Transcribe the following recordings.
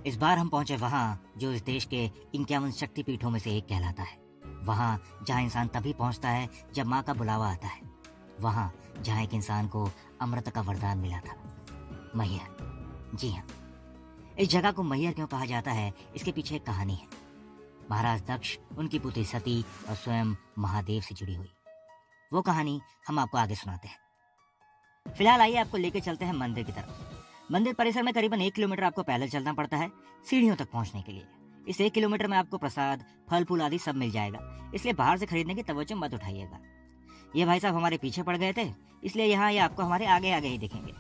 इस बार हम पहुंचे वहां जो इस देश के 51 शक्तिपीठों में से एक कहलाता है। वहां जहां इंसान तभी पहुंचता है जब माँ का बुलावा आता है। वहां जहां एक इंसान को अमृत का वरदान मिला था, मैहर। जी हाँ, इस जगह को मैहर क्यों कहा जाता है, इसके पीछे एक कहानी है। महाराज दक्ष, उनकी पुत्री सती और स्वयं महादेव से जुड़ी हुई वो कहानी हम आपको आगे सुनाते हैं। फिलहाल आइए आपको लेकर चलते हैं मंदिर की तरफ। मंदिर परिसर में करीबन 1 किलोमीटर आपको पैदल चलना पड़ता है सीढ़ियों तक पहुंचने के लिए। इस 1 किलोमीटर में आपको प्रसाद, फल फूल आदि सब मिल जाएगा, इसलिए बाहर से खरीदने की तवज्जो मत उठाइएगा। ये भाई साहब हमारे पीछे पड़ गए थे, इसलिए यहाँ ये आपको हमारे आगे आगे ही दिखेंगे।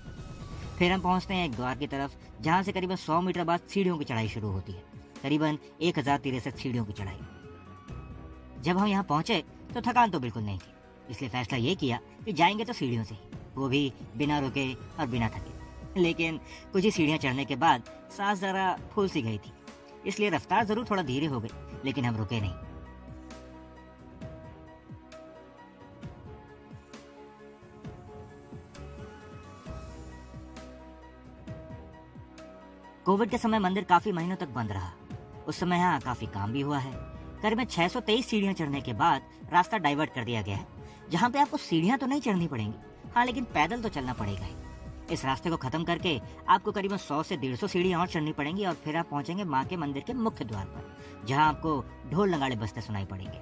फिर हम पहुंचते हैं एक द्वार की तरफ, जहाँ से करीबन 100 मीटर बाद सीढ़ियों की चढ़ाई शुरू होती है। करीबन 1063 सीढ़ियों की चढ़ाई। जब हम यहाँ पहुंचे तो थकान तो बिल्कुल नहीं थी, इसलिए फैसला ये किया कि जाएंगे तो सीढ़ियों से ही, वो भी बिना रुके और बिना थके। लेकिन कुछ ही सीढ़ियां चढ़ने के बाद सांस जरा फूल सी गई थी, इसलिए रफ्तार जरूर थोड़ा धीरे हो गई, लेकिन हम रुके नहीं। कोविड के समय मंदिर काफी महीनों तक बंद रहा। उस समय यहाँ काफी काम भी हुआ है। करीबन 623 सीढ़ियां चढ़ने के बाद रास्ता डाइवर्ट कर दिया गया है, जहाँ पे आपको सीढ़ियां तो नहीं चढ़नी पड़ेंगी, हाँ, लेकिन पैदल तो चलना पड़ेगा ही। इस रास्ते को खत्म करके आपको करीबन 100 से 150 सीढ़ियां और चढ़नी पड़ेंगी और फिर आप पहुंचेंगे माँ के मंदिर के मुख्य द्वार पर, जहां आपको ढोल नगाड़े बजते सुनाई पड़ेंगे।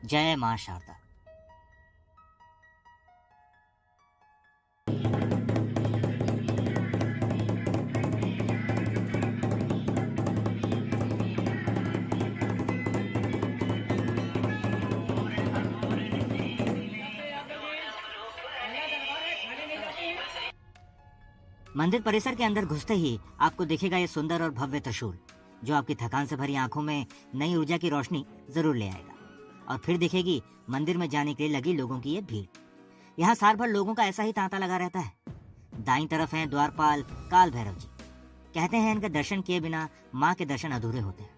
जय माँ शारदा। मंदिर परिसर के अंदर घुसते ही आपको दिखेगा ये सुंदर और भव्य त्रिशूल, जो आपकी थकान से भरी आंखों में नई ऊर्जा की रोशनी जरूर ले आएगा। और फिर दिखेगी मंदिर में जाने के लिए लगी लोगों की ये भीड़। यहाँ साल भर लोगों का ऐसा ही तांता लगा रहता है। दाईं तरफ हैं द्वारपाल काल भैरव जी। कहते हैं इनके दर्शन किए बिना माँ के दर्शन अधूरे होते हैं।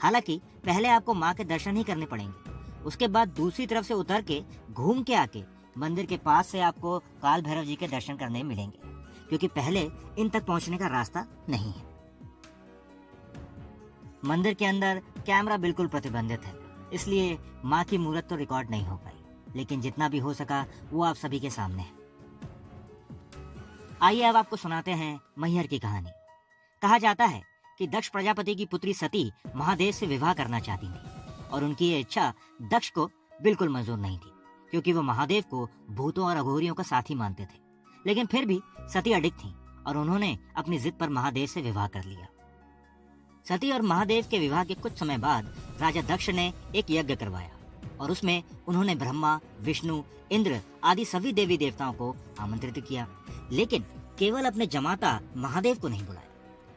हालांकि पहले आपको माँ के दर्शन ही करने पड़ेंगे, उसके बाद दूसरी तरफ से उतर के घूम के आके मंदिर के पास से आपको काल भैरव जी के दर्शन करने मिलेंगे, क्योंकि पहले इन तक पहुंचने का रास्ता नहीं है। मंदिर के अंदर कैमरा बिल्कुल प्रतिबंधित है, इसलिए माँ की मूरत तो रिकॉर्ड नहीं हो पाई, लेकिन जितना भी हो सका वो आप सभी के सामने है। आइए अब आपको सुनाते हैं मैहर की कहानी। कहा जाता है कि दक्ष प्रजापति की पुत्री सती महादेव से विवाह करना चाहती थी, और उनकी ये इच्छा दक्ष को बिल्कुल मंजूर नहीं थी, क्योंकि वो महादेव को भूतों और अघोरियों का साथी मानते थे। लेकिन फिर भी सती अडिग थी और उन्होंने अपनी जिद पर महादेव से विवाह कर लिया। सती और महादेव के विवाह के कुछ समय बाद राजा दक्ष ने एक यज्ञ करवाया और उसमें उन्होंने ब्रह्मा, विष्णु, इंद्र आदि सभी देवी देवताओं को आमंत्रित किया, लेकिन केवल अपने जमाता महादेव को नहीं बुलाया।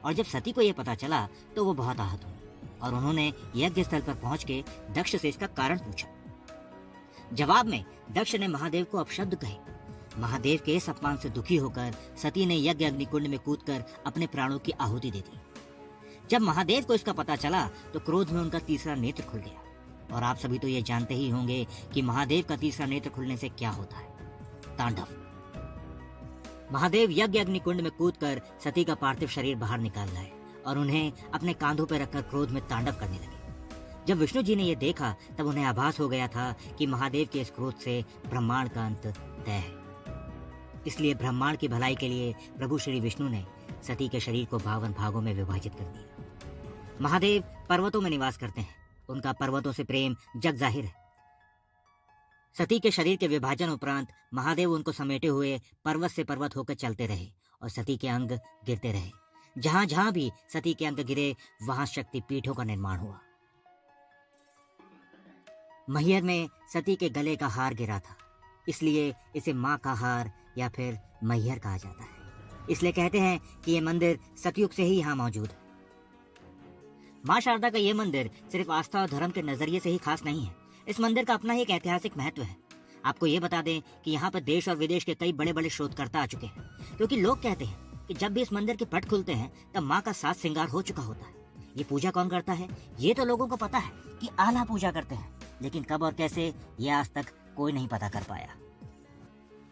और जब सती को यह पता चला तो वो बहुत आहत हुई और उन्होंने यज्ञ स्थल पर पहुंच के दक्ष से इसका कारण पूछा। जवाब में दक्ष ने महादेव को अपशब्द कहे। महादेव के इस अपमान से दुखी होकर सती ने यज्ञ अग्निकुंड में कूदकर अपने प्राणों की आहुति दे दी। जब महादेव को इसका पता चला तो क्रोध में उनका तीसरा नेत्र खुल गया। और आप सभी तो ये जानते ही होंगे कि महादेव का तीसरा नेत्र खुलने से क्या होता है, तांडव। महादेव यज्ञ अग्निकुंड में कूदकर सती का पार्थिव शरीर बाहर निकाल लाए और उन्हें अपने कांधों पर रखकर क्रोध में तांडव करने लगे। जब विष्णु जी ने यह देखा तब उन्हें आभास हो गया था कि महादेव के इस क्रोध से ब्रह्मांड का अंत तय है। इसलिए ब्रह्मांड की भलाई के लिए प्रभु श्री विष्णु ने सती के शरीर को 52 भागों में विभाजित कर दिया। महादेव पर्वतों में निवास करते हैं, उनका पर्वतों से प्रेम जग जाहिर है। सती के शरीर के विभाजन उपरांत महादेव उनको समेटे हुए पर्वत से पर्वत होकर चलते रहे और सती के अंग गिरते रहे। जहां जहां भी सती के अंग गिरे वहां शक्ति पीठों का निर्माण हुआ। मैहर में सती के गले का हार गिरा था, इसलिए इसे माँ का हार या फिर मैहर कहा जाता है। इसलिए कहते हैं कि यह मंदिर सतयुग से ही यहाँ मौजूद है। माँ शारदा का यह मंदिर सिर्फ आस्था और धर्म के नजरिए से ही खास नहीं है, इस मंदिर का अपना ही एक ऐतिहासिक महत्व है। आपको ये बता दें कि यहाँ पर देश और विदेश के कई बड़े बड़े शोधकर्ता आ चुके हैं, क्योंकि लोग कहते हैं कि जब भी इस मंदिर के पट खुलते हैं तब माँ का साज श्रृंगार हो चुका होता है। ये पूजा कौन करता है ये तो लोगों को पता है कि आल्हा पूजा करते हैं, लेकिन कब और कैसे ये आज तक कोई नहीं पता कर पाया।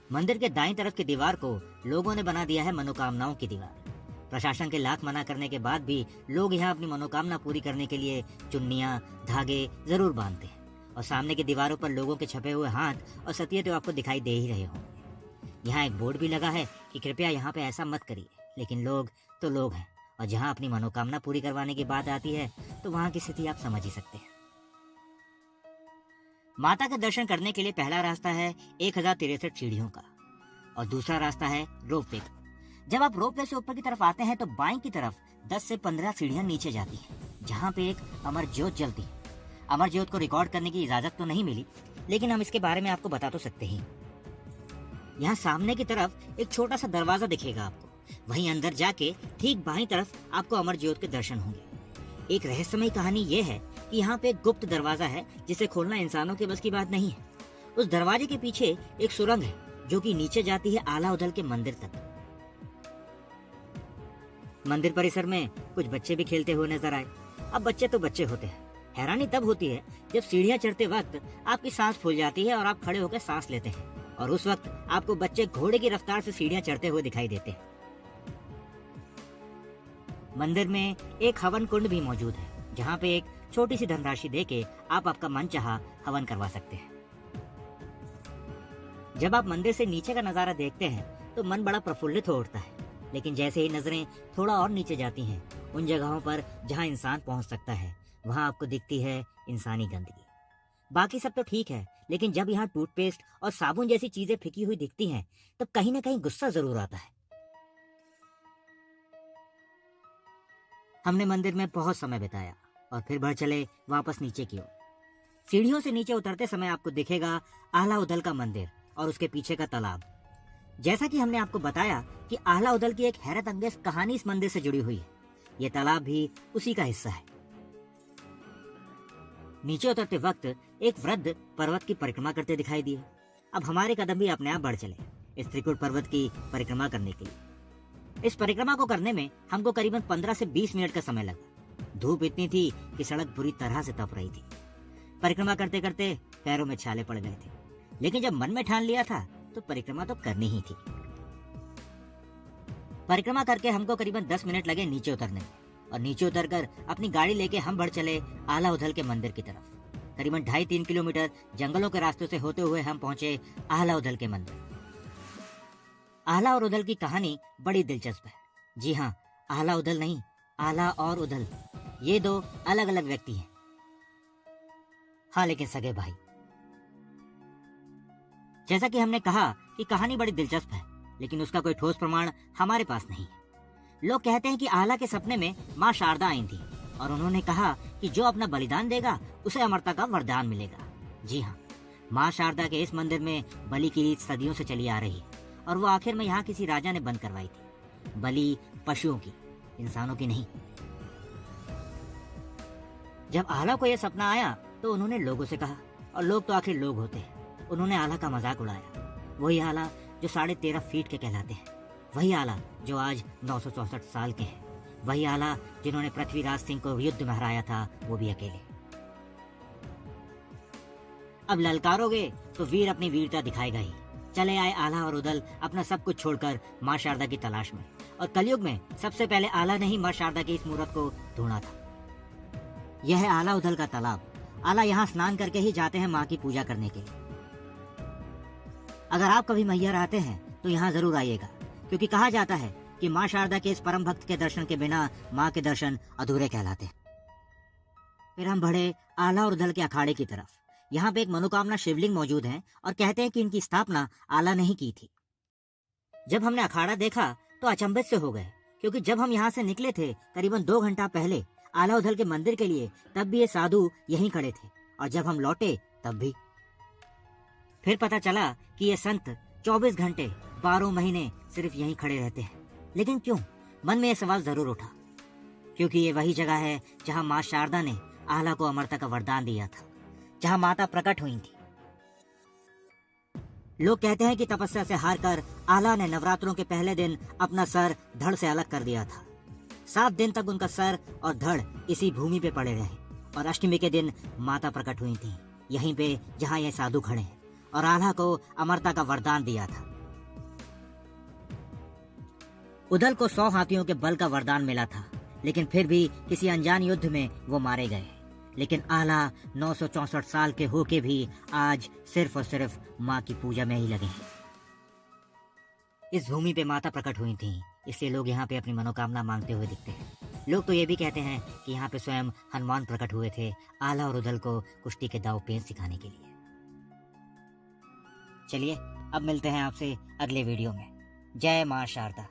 मंदिर के दाईं तरफ की दीवार को लोगों ने बना दिया है मनोकामनाओं की दीवार। प्रशासन के लाख मना करने के बाद भी लोग यहाँ अपनी मनोकामना पूरी करने के लिए चुन्नियां, धागे जरूर बांधते हैं। और सामने की दीवारों पर लोगों के छपे हुए हाथ और सतिये तो आपको दिखाई दे ही रहे होंगे। यहाँ एक बोर्ड भी लगा है कि कृपया यहाँ पे ऐसा मत करिए, लेकिन लोग तो लोग हैं, और जहाँ अपनी मनोकामना पूरी करवाने की बात आती है तो वहाँ की स्थिति आप समझ ही सकते हैं। माता के दर्शन करने के लिए पहला रास्ता है 1063 सीढ़ियों का, और दूसरा रास्ता है रोपवे का। जब आप रोपवे से ऊपर की तरफ आते हैं तो बाईं की तरफ 10 से 15 सीढ़ियां नीचे जाती हैं, जहाँ पे एक अमर ज्योत जलती है। अमर ज्योत को रिकॉर्ड करने की इजाजत तो नहीं मिली, लेकिन हम इसके बारे में आपको बता तो सकते हैं। यहाँ सामने की तरफ एक छोटा सा दरवाजा दिखेगा आपको, वहीं अंदर जाके ठीक बाईं तरफ आपको अमर ज्योत के दर्शन होंगे। एक रहस्यमयी कहानी ये है कि यहाँ पे एक गुप्त दरवाजा है जिसे खोलना इंसानों के बस की बात नहीं है। उस दरवाजे के पीछे एक सुरंग है जो कि नीचे जाती है आला उदल के मंदिर तक। मंदिर परिसर में कुछ बच्चे भी खेलते हुए नजर आए। अब बच्चे तो बच्चे होते हैं, हैरानी तब होती है जब सीढ़ियां चढ़ते वक्त आपकी सांस फूल जाती है और आप खड़े होकर सांस लेते हैं, और उस वक्त आपको बच्चे घोड़े की रफ्तार से सीढ़ियां चढ़ते हुए दिखाई देते हैं। मंदिर में एक हवन कुंड भी मौजूद है, जहाँ पे एक छोटी सी धनराशि देके आप आपका मन चाहा हवन करवा सकते हैं। जब आप मंदिर से नीचे का नजारा देखते हैं तो मन बड़ा प्रफुल्लित हो उठता है, लेकिन जैसे ही नजरें थोड़ा और नीचे जाती हैं, उन जगहों पर जहां इंसान पहुंच सकता है, वहां आपको दिखती है इंसानी गंदगी। बाकी सब तो ठीक है, लेकिन जब यहाँ टूथपेस्ट और साबुन जैसी चीजें फेंकी हुई दिखती हैं, तो कहीं ना कहीं गुस्सा जरूर आता है। हमने मंदिर में बहुत समय बिताया और फिर बढ़ चले वापस नीचे की ओर। सीढ़ियों से नीचे उतरते समय आपको दिखेगा आला उदल का मंदिर और उसके पीछे का तालाब। जैसा कि हमने आपको बताया कि आला उदल की एक हैरत अंगेज कहानी इस मंदिर से जुड़ी हुई है, ये तालाब भी उसी का हिस्सा है। नीचे उतरते वक्त एक वृद्ध पर्वत की परिक्रमा करते दिखाई दिए। अब हमारे कदम भी अपने आप बढ़ चले इस त्रिकुट पर्वत की परिक्रमा करने के लिए। इस परिक्रमा को करने में हमको करीबन 15 से 20 मिनट का समय लगा। धूप इतनी थी कि सड़क बुरी तरह से तप रही थी। परिक्रमा करते करते पैरों में छाले पड़ गए थे, लेकिन जब मन में ठान लिया था तो परिक्रमा तो करनी ही थी। परिक्रमा करके हमको करीबन 10 मिनट लगे नीचे उतरने में, और नीचे उतरकर अपनी गाड़ी लेके हम बढ़ चले आला उदल के मंदिर की तरफ। करीबन 2.5-3 किलोमीटर जंगलों के रास्तों से होते हुए हम पहुंचे आला उदल के मंदिर। आला और उदल की कहानी बड़ी दिलचस्प है। जी हाँ, आला उदल नहीं, आला और उदल, ये दो अलग अलग व्यक्ति हैं। हाँ, लेकिन सगे भाई। जैसा कि हमने कहा कि कहानी बड़ी दिलचस्प है, लेकिन उसका कोई ठोस प्रमाण हमारे पास नहीं है। लोग कहते हैं कि आला के सपने में माँ शारदा आई थी और उन्होंने कहा कि जो अपना बलिदान देगा उसे अमरता का वरदान मिलेगा। जी हाँ, माँ शारदा के इस मंदिर में बलि की रीत सदियों से चली आ रही है, और वो आखिर में यहाँ किसी राजा ने बंद करवाई थी। बलि पशुओं की, इंसानों की नहीं। जब आला को यह सपना आया तो उन्होंने लोगों से कहा, और लोग तो आखिर लोग होते हैं। उन्होंने आला का मजाक उड़ाया। वही आला जो 13.5 फीट के कहलाते हैं, वही आला जो आज 964 साल के हैं, वही आला जिन्होंने पृथ्वीराज सिंह को युद्ध में हराया था, वो भी अकेले। अब ललकारोगे तो वीर अपनी वीरता दिखाएगा ही। चले आए आला और उदल अपना सब कुछ छोड़कर माँ शारदा की तलाश में, और कलयुग में सबसे पहले आला ने ही माँ शारदा की इस मूर्त को ढूंढा था। यह है आला उदल का तालाब। आला यहाँ स्नान करके ही जाते हैं माँ की पूजा करने के लिए। अगर आप कभी मैहर आते हैं तो यहाँ जरूर आइएगा, क्योंकि कहा जाता है कि माँ शारदा के इस परम भक्त के दर्शन के बिना माँ के दर्शन अधूरे कहलाते हैं। फिर हम बढ़े आला और उदल के अखाड़े की तरफ। यहाँ पे एक मनोकामना शिवलिंग मौजूद है और कहते हैं कि इनकी स्थापना आला ने ही की थी। जब हमने अखाड़ा देखा तो अचंभित से हो गए, क्योंकि जब हम यहाँ से निकले थे करीबन 2 घंटा पहले आला उदल के मंदिर के लिए, तब भी ये साधु यहीं खड़े थे, और जब हम लौटे तब भी। फिर पता चला कि ये संत 24 घंटे 12 महीने सिर्फ यहीं खड़े रहते हैं। लेकिन क्यों? मन में यह सवाल जरूर उठा, क्योंकि ये वही जगह है जहाँ माँ शारदा ने आला को अमरता का वरदान दिया था, जहाँ माता प्रकट हुई थी। लोग कहते हैं कि तपस्या से हारकर आला ने नवरात्रों के पहले दिन अपना सर धड़ से अलग कर दिया था। 7 दिन तक उनका सर और धड़ इसी भूमि पे पड़े रहे, और अष्टमी के दिन माता प्रकट हुई थी, यहीं पे जहाँ ये साधु खड़े हैं, और आला को अमरता का वरदान दिया था। उदल को 100 हाथियों के बल का वरदान मिला था, लेकिन फिर भी किसी अनजान युद्ध में वो मारे गए। लेकिन आला 964 साल के होके भी आज सिर्फ और सिर्फ माँ की पूजा में ही लगे हैं। इस भूमि पे माता प्रकट हुई थी, इसलिए लोग यहाँ पे अपनी मनोकामना मांगते हुए दिखते हैं। लोग तो ये भी कहते हैं कि यहाँ पे स्वयं हनुमान प्रकट हुए थे आला और उदल को कुश्ती के दांव पेच सिखाने के लिए। चलिए अब मिलते हैं आपसे अगले वीडियो में। जय मां शारदा।